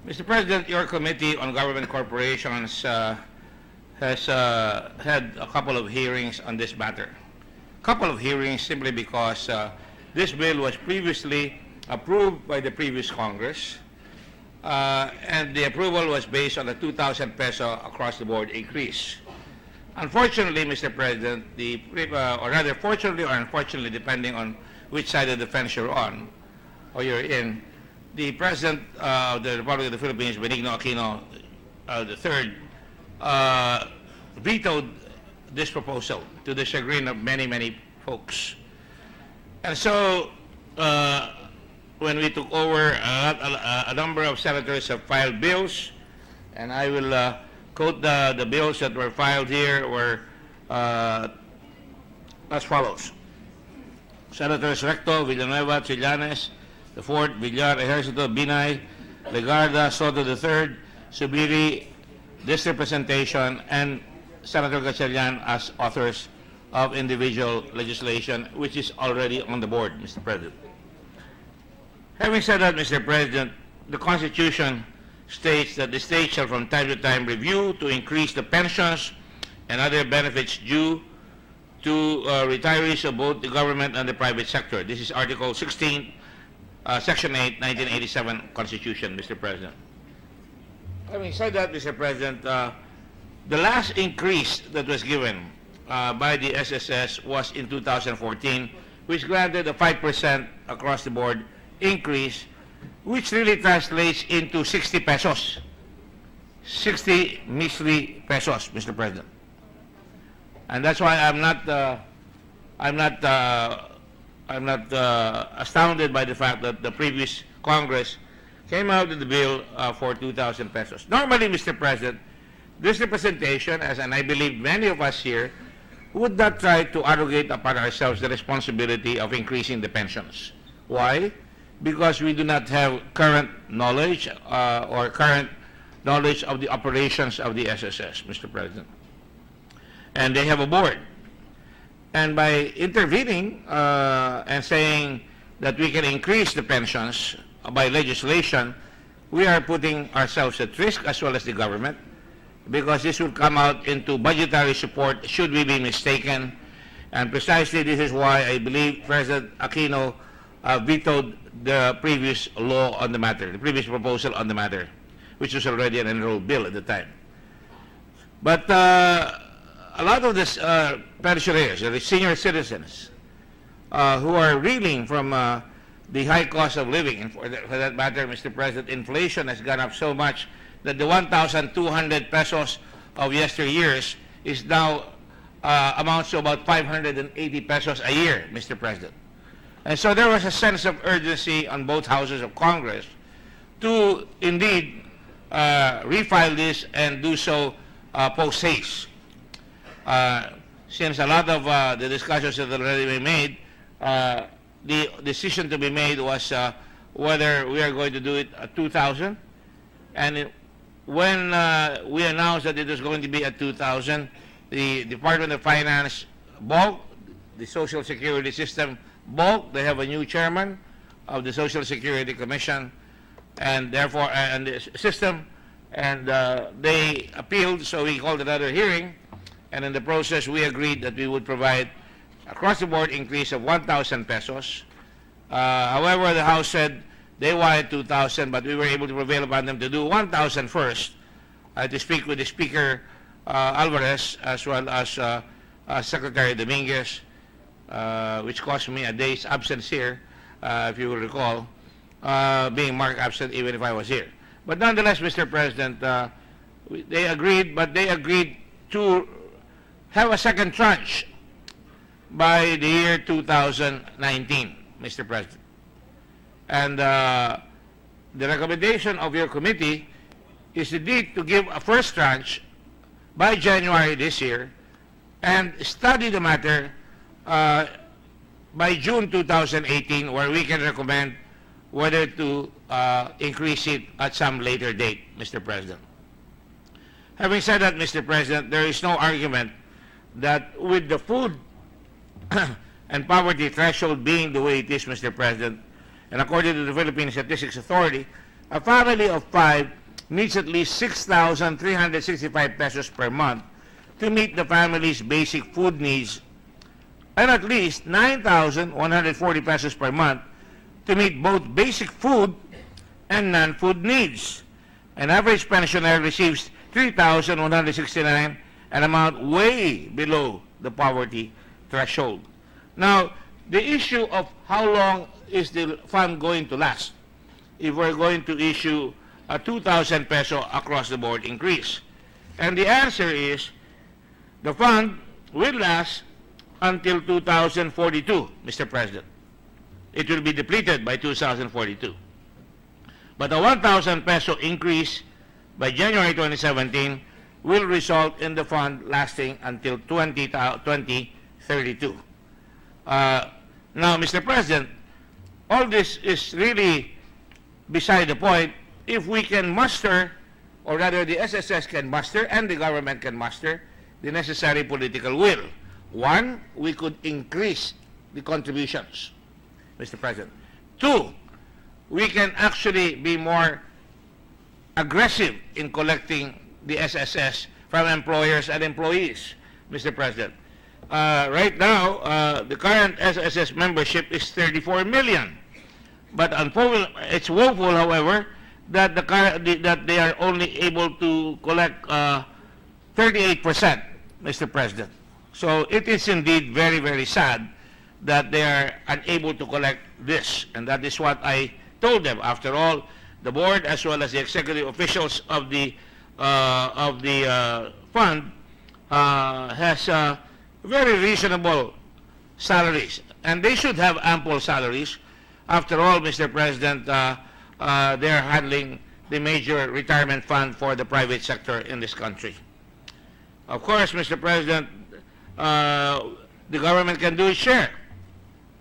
Mr. President, your Committee on Government Corporations has had a couple of hearings on this matter. Couple of hearings simply because this bill was previously approved by the previous Congress, and the approval was based on a 2,000 peso across-the-board increase. Unfortunately, Mr. President, or rather fortunately or unfortunately, depending on which side of the fence you're on or you're in, the President of the Republic of the Philippines, Benigno Aquino III, vetoed this proposal to the chagrin of many, many folks. And so, when we took over, a number of senators have filed bills, and I will quote the bills that were filed here were as follows. Senators Recto, Villanueva, Trillanes, the fourth, Villar, Ejercito, Binay, Legarda, Soto III, Subiri, this representation, and Senator Gatchalian as authors of individual legislation, which is already on the board, Mr. President. Having said that, Mr. President, the Constitution states that the state shall from time to time review to increase the pensions and other benefits due to retirees of both the government and the private sector. This is Article 16, Section 8, 1987 Constitution, Mr. President. Having said that, Mr. President, the last increase that was given by the SSS was in 2014, which granted a 5% across-the-board increase, which really translates into 60 pesos. 60 measly pesos, Mr. President. And that's why I'm not astounded by the fact that the previous Congress came out with the bill for 2,000 pesos. Normally, Mr. President, this representation, and I believe many of us here, would not try to arrogate upon ourselves the responsibility of increasing the pensions. Why? Because we do not have current knowledge or current knowledge of the operations of the SSS, Mr. President. And they have a board. And by intervening and saying that we can increase the pensions by legislation, we are putting ourselves at risk as well as the government, because this will come out into budgetary support should we be mistaken. And precisely this is why I believe President Aquino vetoed the previous law on the matter, the previous proposal on the matter, which was already an enrolled bill at the time. But a lot of this pensioners, the senior citizens, who are reeling from the high cost of living, and for that matter, Mr. President, inflation has gone up so much that the 1,200 pesos of yesteryears is now amounts to about 580 pesos a year, Mr. President. And so there was a sense of urgency on both houses of Congress to indeed refile this and do so post haste. Since a lot of the discussions had already been made, the decision to be made was whether we are going to do it at 2,000. And when we announced that it was going to be at 2,000, the Department of Finance balked, the Social Security system balked. They have a new chairman of the Social Security Commission, and therefore, and the system, and they appealed, so we called another hearing, and in the process, we agreed that we would provide across-the-board increase of 1,000 pesos. However, the House said they wanted 2,000, but we were able to prevail upon them to do 1,000 first. I had to speak with the Speaker, Alvarez, as well as Secretary Dominguez, which cost me a day's absence here, if you will recall, being marked absent even if I was here. But nonetheless, Mr. President, they agreed, but they agreed to have a second tranche by the year 2019, Mr. President. And the recommendation of your committee is indeed to give a first tranche by January this year and study the matter by June 2018, where we can recommend whether to increase it at some later date, Mr. President. Having said that, Mr. President, there is no argument that with the food and poverty threshold being the way it is, Mr. President, and according to the Philippine Statistics Authority, a family of 5 needs at least 6,365 pesos per month to meet the family's basic food needs, and at least 9,140 pesos per month to meet both basic food and non-food needs. An average pensioner receives 3,169, an amount way below the poverty threshold. Now, the issue of how long is the fund going to last if we're going to issue a 2,000 peso across the board increase. And the answer is the fund will last until 2042, Mr. President. It will be depleted by 2042. But a 1,000 peso increase by January 2017 will result in the fund lasting until 2032. Now, Mr. President, all this is really beside the point if we can muster, or rather the SSS can muster and the government can muster the necessary political will. One, we could increase the contributions, Mr. President. Two, we can actually be more aggressive in collecting the SSS from employers and employees, Mr. President. Right now, the current SSS membership is 34 million. But it's woeful, however, that that they are only able to collect 38%, Mr. President. So it is indeed very, very sad that they are unable to collect this, and that is what I told them. After all, the board as well as the executive officials of the fund has very reasonable salaries, and they should have ample salaries. After all, Mr. President, they are handling the major retirement fund for the private sector in this country. Of course, Mr. President, the government can do its share.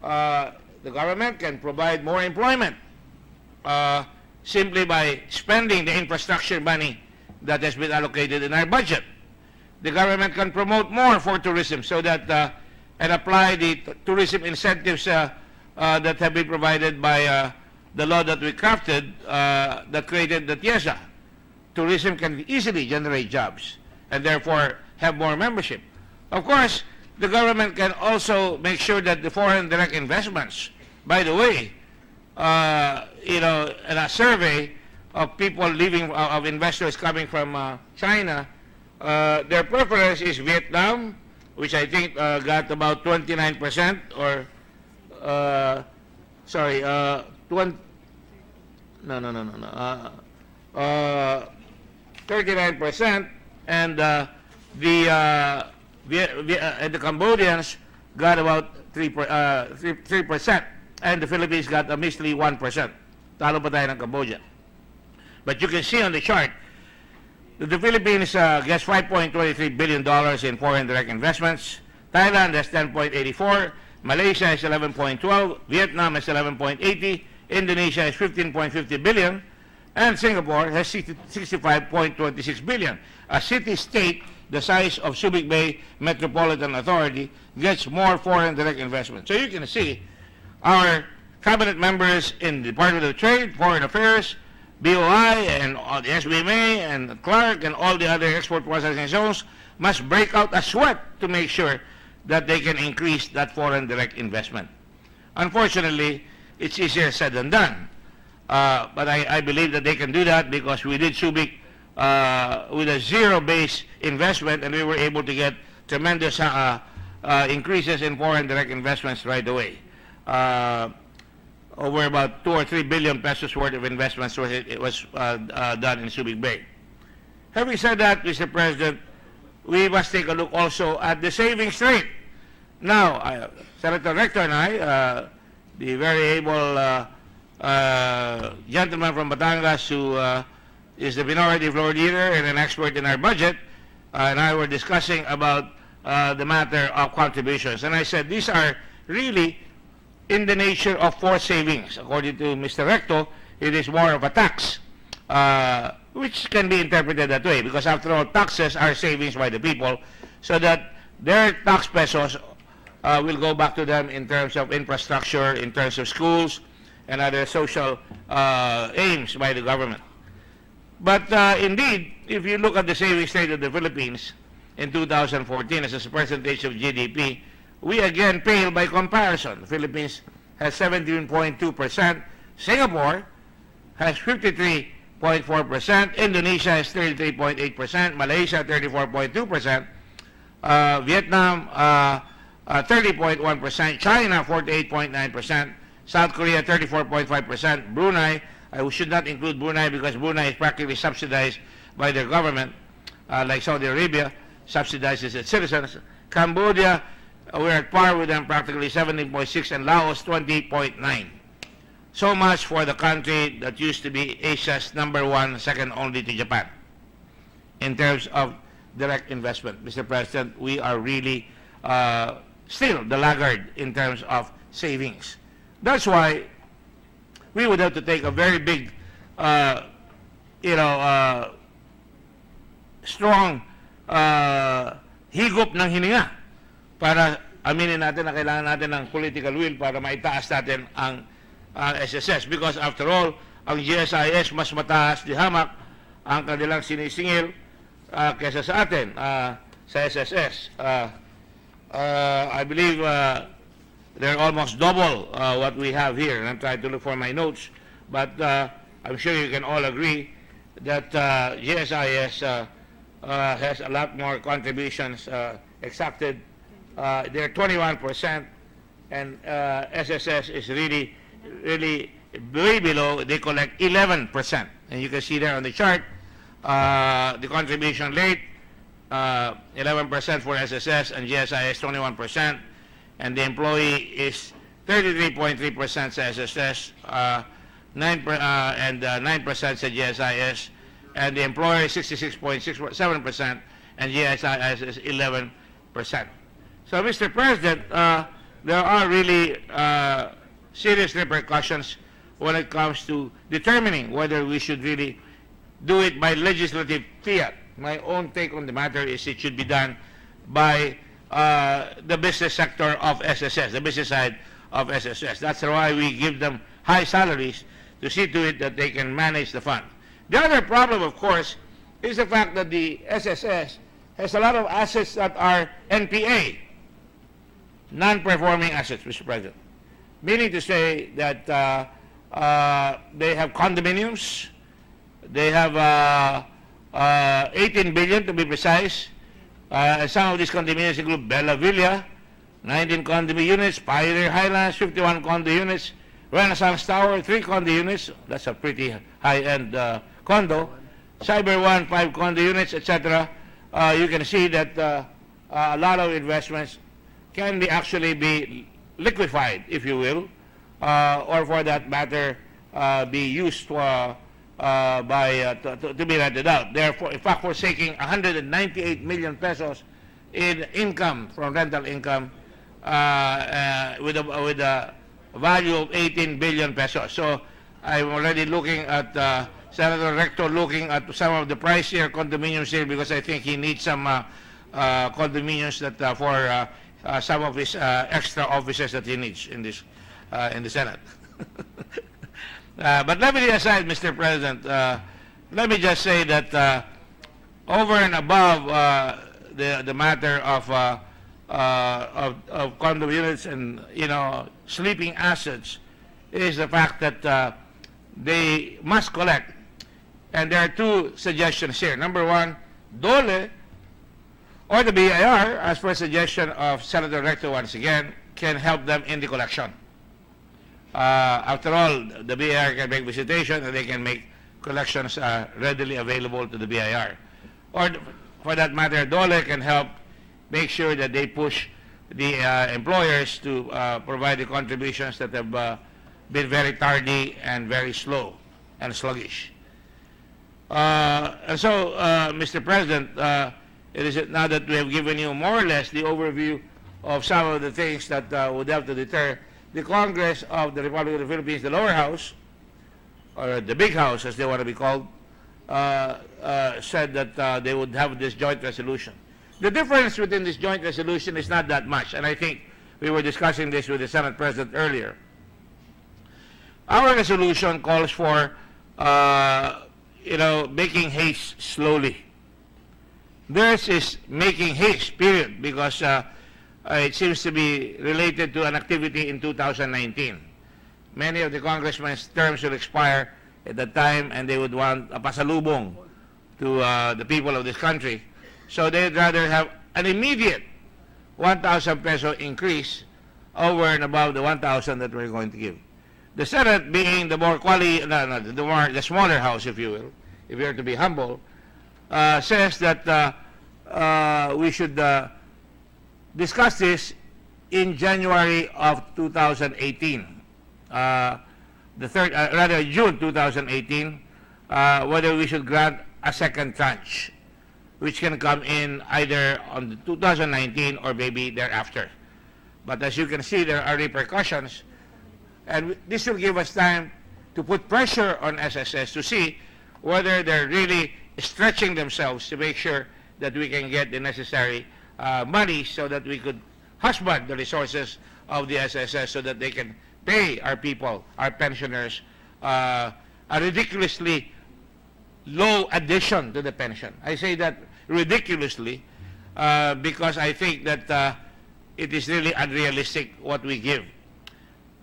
The government can provide more employment simply by spending the infrastructure money that has been allocated in our budget. The government can promote more for tourism so that and apply the tourism incentives that have been provided by the law that we crafted that created the TIESA. Tourism can easily generate jobs and therefore have more membership. Of course, the government can also make sure that the foreign direct investments, by the way, in a survey of people leaving, of investors coming from China, their preference is Vietnam, which I think got about 29%, or 39%, and the Cambodians got about 3%, and the Philippines got a measly 1%. Talo pa tayo ng Cambodia. But you can see on the chart that the Philippines gets $5.23 billion in foreign direct investments. Thailand has 10.84, Malaysia has 11.12, Vietnam has 11.80, Indonesia has 15.50 billion, and Singapore has 65.26 billion. A city-state the size of Subic Bay Metropolitan Authority gets more foreign direct investment. So you can see our cabinet members in the Department of Trade, Foreign Affairs, BOI, and the SBMA, and Clark, and all the other export processing zones must break out a sweat to make sure that they can increase that foreign direct investment. Unfortunately, it's easier said than done. But I believe that they can do that because we did Subic with a zero-based investment, and we were able to get tremendous increases in foreign direct investments right away. Over about 2 or 3 billion pesos worth of investments was done in Subic Bay. Having said that, Mr. President, we must take a look also at the savings rate. Now, Senator Rector and I, the very able gentleman from Batangas who is the minority floor leader and an expert in our budget, and I were discussing about the matter of contributions. And I said these are really in the nature of forced savings. According to Mr. Recto, it is more of a tax, which can be interpreted that way because after all, taxes are savings by the people so that their tax pesos will go back to them in terms of infrastructure, in terms of schools, and other social aims by the government. But indeed, if you look at the savings rate of the Philippines in 2014 as a percentage of GDP, we again pale by comparison. The Philippines has 17.2%, Singapore has 53.4%, Indonesia has 33.8%, Malaysia 34.2%, Vietnam 30.1%, China 48.9%, South Korea 34.5%, Brunei, we should not include Brunei because Brunei is practically subsidized by their government, like Saudi Arabia subsidizes its citizens. Cambodia, we're at par with them, practically 17.6, and Laos 20.9. So much for the country that used to be Asia's #1, second only to Japan. In terms of direct investment, Mr. President, we are really still the laggard in terms of savings. That's why we would have to take a very big, strong higop ng hininga para aminin natin na kailangan natin ng political will para maitaas natin ang SSS. Because after all, ang GSIS mas mataas di hamak ang kanilang sinisingil kesa sa atin sa SSS. I believe they're almost double what we have here. And I'm trying to look for my notes. But I'm sure you can all agree that GSIS has a lot more contributions exacted. They're 21%, and SSS is really way below. They collect 11%. And you can see there on the chart, the contribution rate, 11% for SSS, and GSIS 21%. And the employee is 33.3% sa SSS, 9% sa GSIS, and the employer is 66.7%, and GSIS is 11%. So, Mr. President, there are really serious repercussions when it comes to determining whether we should really do it by legislative fiat. My own take on the matter is it should be done by the business sector of SSS, the business side of SSS. That's why we give them high salaries to see to it that they can manage the fund. The other problem, of course, is the fact that the SSS has a lot of assets that are NPA, non-performing assets, Mr. President. Meaning to say that they have condominiums, they have 18 billion to be precise. Some of these condominiums include Bella Villa, 19 condo units, Pioneer Highlands, 51 condo units, Renaissance Tower, 3 condo units, that's a pretty high-end condo, Cyber One, 5 condo units, etc. You can see that a lot of investments can actually be liquefied, if you will, or for that matter, be used for, to be rented out. Therefore, in fact, forsaking 198 million pesos in income from rental income with a value of 18 billion pesos. So I'm already looking at Senator Rector looking at some of the pricier condominiums here because I think he needs some condominiums that for some of his extra offices that he needs in this in the Senate. But let me aside, Mr. President, let me just say that over and above the matter of condo units and sleeping assets is the fact that they must collect, and there are 2 suggestions here. Number 1, DOLE or the BIR, as per suggestion of Senator Rector once again, can help them in the collection. After all, the BIR can make visitation and they can make collections readily available to the BIR. Or for that matter, DOLE can help make sure that they push the employers to provide the contributions that have been very tardy and very slow and sluggish. And so, Mr. President, it is now that we have given you more or less the overview of some of the things that would have to deter the Congress of the Republic of the Philippines, the lower house, or the big house as they want to be called, said that they would have this joint resolution. The difference within this joint resolution is not that much, and I think we were discussing this with the Senate President earlier. Our resolution calls for, making haste slowly. Theirs is making haste, period, because it seems to be related to an activity in 2019. Many of the congressmen's terms will expire at that time, and they would want a pasalubong to the people of this country. So they'd rather have an immediate 1,000 peso increase over and above the 1,000 that we're going to give. The Senate, being the more the smaller house, if you will, if you're to be humble, says that we should discuss this in January of 2018, June 2018, whether we should grant a second tranche, which can come in either on 2019 or maybe thereafter. But as you can see, there are repercussions, and this will give us time to put pressure on SSS to see whether they're really stretching themselves to make sure that we can get the necessary money so that we could husband the resources of the SSS so that they can pay our people, our pensioners, a ridiculously low addition to the pension. I say that ridiculously because I think that it is really unrealistic what we give.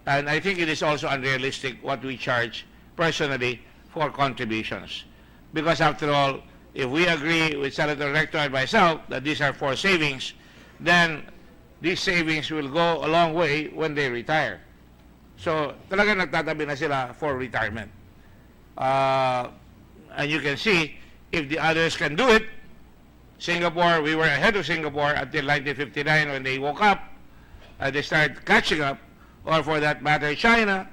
And I think it is also unrealistic what we charge personally for contributions. Because after all, if we agree with Senator Rector and myself that these are for savings, then these savings will go a long way when they retire. So talaga nagtatabi na sila for retirement. And you can see, if the others can do it, Singapore, we were ahead of Singapore until 1959 when they woke up and they started catching up, or for that matter China,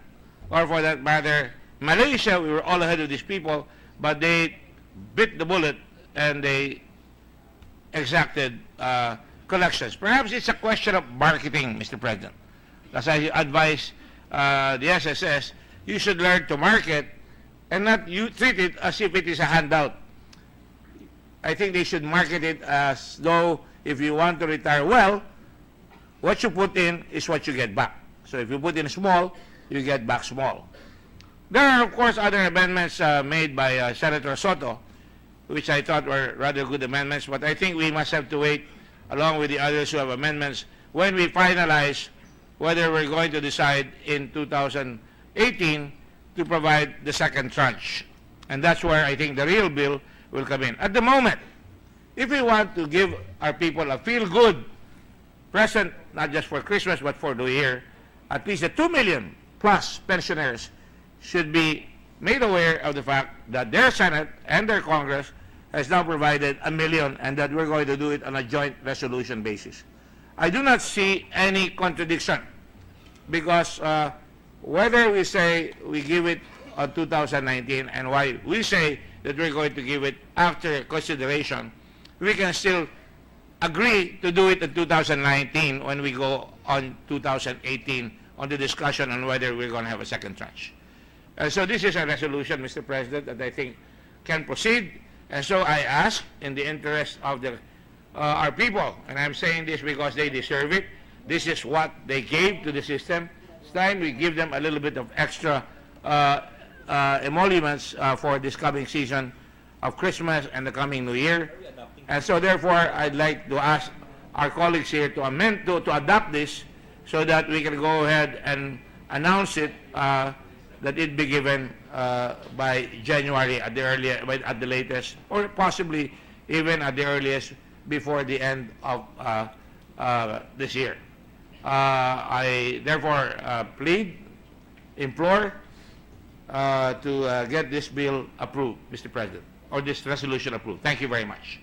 or for that matter Malaysia. We were all ahead of these people, but they bit the bullet and they exacted collections. Perhaps it's a question of marketing, Mr. President. As I advise the SSS, you should learn to market and not you treat it as if it is a handout. I think they should market it as though if you want to retire well, what you put in is what you get back. So if you put in small, you get back small. There are, of course, other amendments made by Senator Soto, which I thought were rather good amendments, but I think we must have to wait, along with the others who have amendments, when we finalize whether we're going to decide in 2018 to provide the second tranche. And that's where I think the real bill will come in. At the moment, if we want to give our people a feel-good present, not just for Christmas but for the year, at least the 2 million plus pensioners should be made aware of the fact that their Senate and their Congress has now provided 1 million and that we're going to do it on a joint resolution basis. I do not see any contradiction because whether we say we give it on 2019 and why we say that we're going to give it after consideration, we can still agree to do it in 2019 when we go on 2018 on the discussion on whether we're going to have a second tranche. So this is a resolution, Mr. President, that I think can proceed. And so I ask, in the interest of our people, and I'm saying this because they deserve it, this is what they gave to the system. It's time we give them a little bit of extra emoluments for this coming season of Christmas and the coming New Year. And so therefore, I'd like to ask our colleagues here to amend, to adopt this so that we can go ahead and announce it that it be given by January at the latest, or possibly even at the earliest before the end of this year. I therefore implore to get this bill approved, Mr. President, or this resolution approved. Thank you very much.